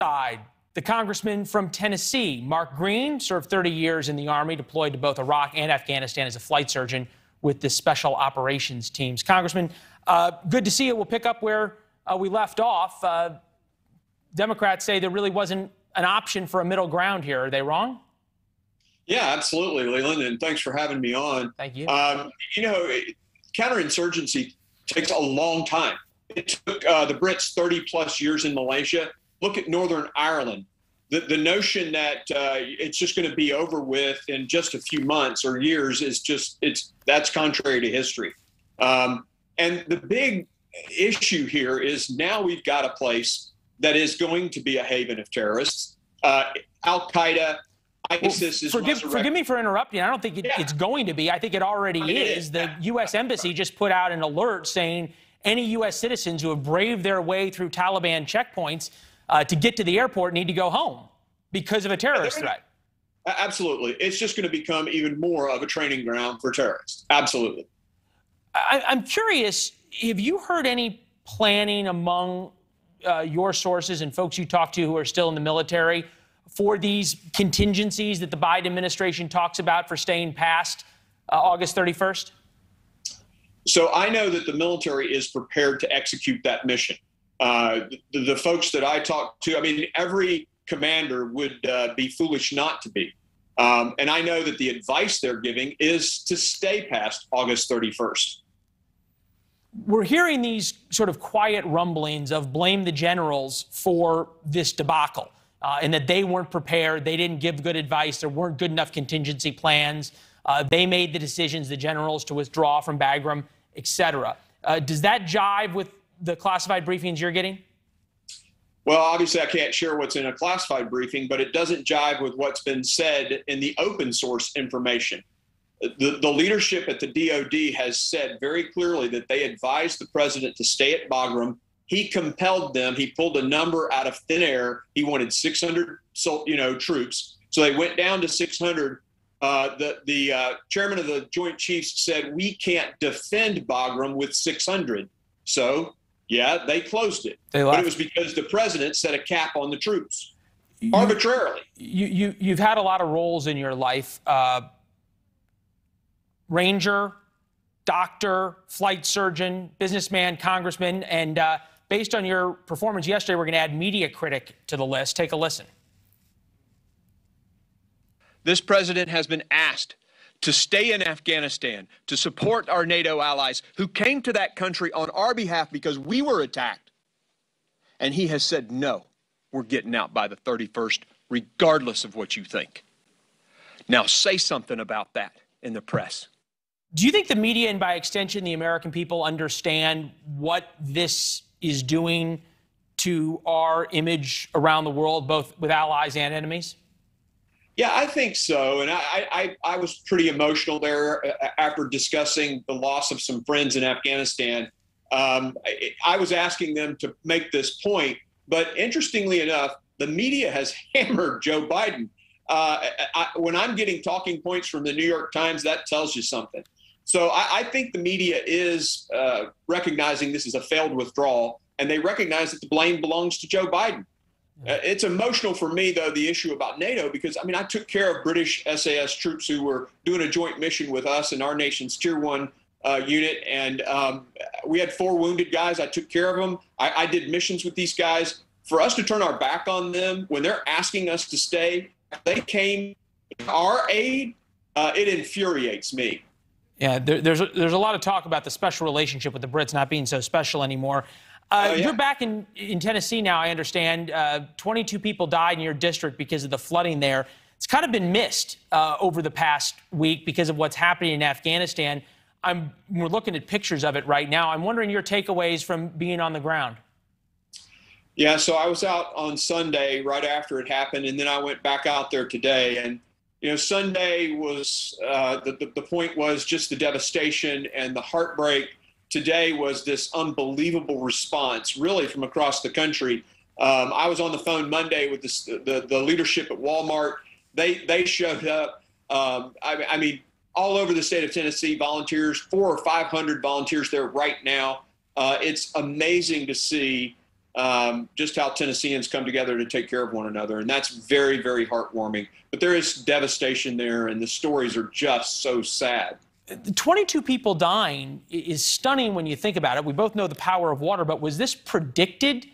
side, the congressman from Tennessee, Mark Green, served 30 years in the Army, deployed to both Iraq and Afghanistan as a flight surgeon with the special operations teams. Congressman, good to see you. We'll pick up where we left off. Democrats say there really wasn't an option for a middle ground here. Are they wrong? Yeah, absolutely, Leland, and thanks for having me on. Thank you. Counterinsurgency takes a long time. It took the Brits 30-plus years in Malaysia. Look at Northern Ireland. The notion that it's just going to be over with in just a few months or years is that's contrary to history. And the big issue here is now we've got a place that is going to be a haven of terrorists. Al-Qaeda, ISIS is forgive me for interrupting. I don't think it's going to be. I think it already is. The U.S. Embassy just put out an alert saying any U.S. citizens who have braved their way through Taliban checkpoints to get to the airport need to go home because of a terrorist threat. Absolutely. It's just going to become even more of a training ground for terrorists. Absolutely. I'm curious, have you heard any planning among your sources and folks you talk to who are still in the military for these contingencies that the Biden administration talks about for staying past August 31st? So I know that the military is prepared to execute that mission. The folks that I talk to, I mean, every commander would be foolish not to be. And I know that the advice they're giving is to stay past August 31st. We're hearing these sort of quiet rumblings of blame the generals for this debacle, and that they weren't prepared, they didn't give good advice, there weren't good enough contingency plans, they made the decisions, the generals, to withdraw from Bagram, etc. Does that jive with the classified briefings you're getting? Well, obviously I can't share what's in a classified briefing, but it doesn't jive with what's been said in the open source information. The leadership at the DOD has said very clearly that they advised the president to stay at Bagram. He compelled them. He pulled a number out of thin air. He wanted 600, troops. So they went down to 600. The chairman of the Joint Chiefs said, we can't defend Bagram with 600. So, yeah, they closed it. But it was because the president set a cap on the troops arbitrarily. You've had a lot of roles in your life. Ranger, doctor, flight surgeon, businessman, congressman, and based on your performance yesterday, we're going to add media critic to the list. Take a listen. This president has been asked to stay in Afghanistan, to support our NATO allies who came to that country on our behalf because we were attacked. And he has said, no, we're getting out by the 31st, regardless of what you think. Now say something about that in the press. Do you think the media and by extension the American people understand what this is doing to our image around the world, both with allies and enemies? Yeah, I think so. And I was pretty emotional there after discussing the loss of some friends in Afghanistan. I was asking them to make this point, but interestingly enough, the media has hammered Joe Biden. When I'm getting talking points from the New York Times, that tells you something. So I think the media is recognizing this is a failed withdrawal, and they recognize that the blame belongs to Joe Biden. It's emotional for me, though, the issue about NATO, because, I mean, I took care of British SAS troops who were doing a joint mission with us in our nation's Tier 1 unit, and we had 4 wounded guys. I took care of them. I did missions with these guys. For us to turn our back on them when they're asking us to stay, they came to our aid, it infuriates me. Yeah, there's a lot of talk about the special relationship with the Brits not being so special anymore. You're back in Tennessee now, I understand. 22 people died in your district because of the flooding there. It's kind of been missed over the past week because of what's happening in Afghanistan. We're looking at pictures of it right now. I'm wondering your takeaways from being on the ground. Yeah, so I was out on Sunday right after it happened, and then I went back out there today. And Sunday was the point was just the devastation and the heartbreak. Today was this unbelievable response, really, from across the country. I was on the phone Monday with the leadership at Walmart. They showed up. I mean, all over the state of Tennessee, volunteers, 400 or 500 volunteers there right now. It's amazing to see just how Tennesseans come together to take care of one another. And that's very, very heartwarming. But there is devastation there, and the stories are just so sad. 22 people dying is stunning when you think about it. We both know the power of water, but was this predicted,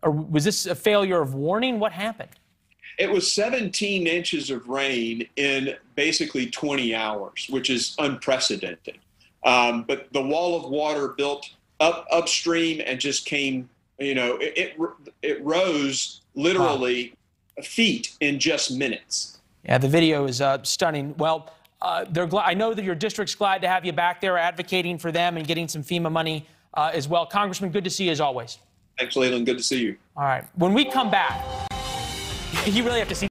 or was this a failure of warning? What happened? It was 17 inches of rain in basically 20 hours, which is unprecedented. But the wall of water built upstream and just came, you know, it rose literally feet in just minutes. Yeah, the video is stunning. Well, I know that your district's glad to have you back there advocating for them and getting some FEMA money as well. Congressman, good to see you as always. Thanks, Leland. Good to see you. All right. When we come back, you really have to see